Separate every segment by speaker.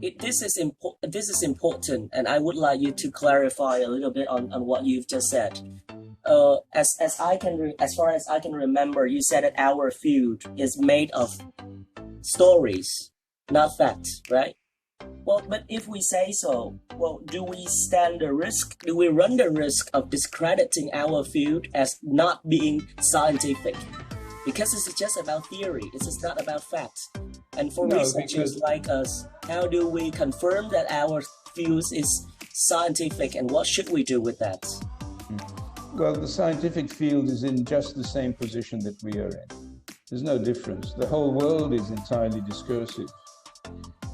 Speaker 1: This is important, and I would like you to clarify a little bit on what you've just said. As far as I can remember, you said that our field is made of stories, not facts, right? Well, but if we say so, well, do we stand the risk? Do we run the risk of discrediting our field as not being scientific? Because this is just about theory. This is not about facts. And for researchers like us, how do we confirm that our field is scientific, and what should we do with that?
Speaker 2: Well, the scientific field is in just the same position that we are in. There's no difference. The whole world is entirely discursive.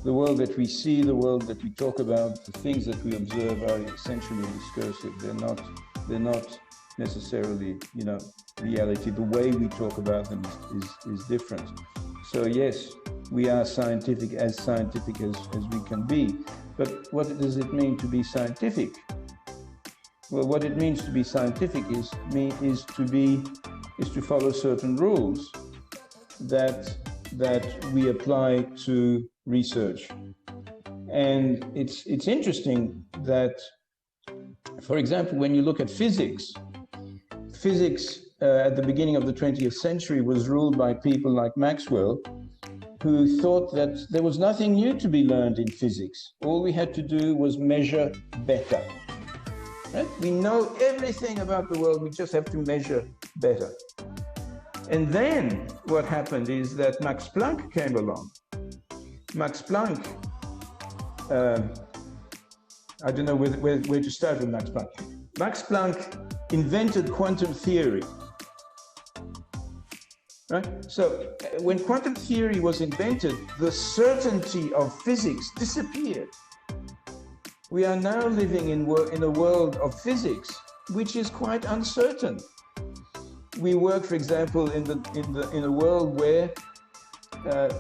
Speaker 2: The world that we see, the world that we talk about, the things that we observe are essentially discursive. They're not necessarily, reality. The way we talk about them is different. So yes, we are scientific as we can be. But what does it mean to be scientific? Well, what it means to be scientific is to follow certain rules that we apply to research. And it's interesting that, for example, when you look at physics at the beginning of the 20th century was ruled by people like Maxwell, who thought that there was nothing new to be learned in physics. All we had to do was measure better. Right? We know everything about the world, we just have to measure better. And then what happened is that Max Planck came along. Max Planck, I don't know where to start with Max Planck. Max Planck invented quantum theory. Right? So when quantum theory was invented, the certainty of physics disappeared. We are now living in a world of physics, which is quite uncertain. We work, for example, in a world where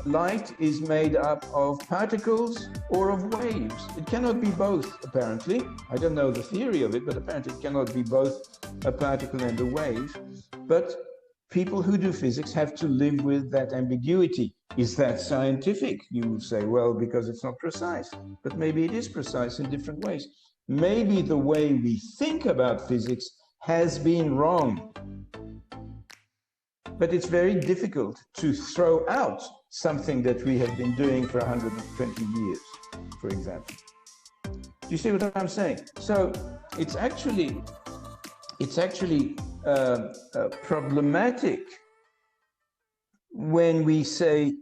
Speaker 2: light is made up of particles or of waves. It cannot be both, apparently. I don't know the theory of it, but apparently it cannot be both a particle and a wave. But people who do physics have to live with that ambiguity. Is that scientific? You will say, well, because it's not precise. But maybe it is precise in different ways. Maybe the way we think about physics has been wrong. But it's very difficult to throw out something that we have been doing for 120 years, for example. Do you see what I'm saying? So it's actually problematic when we say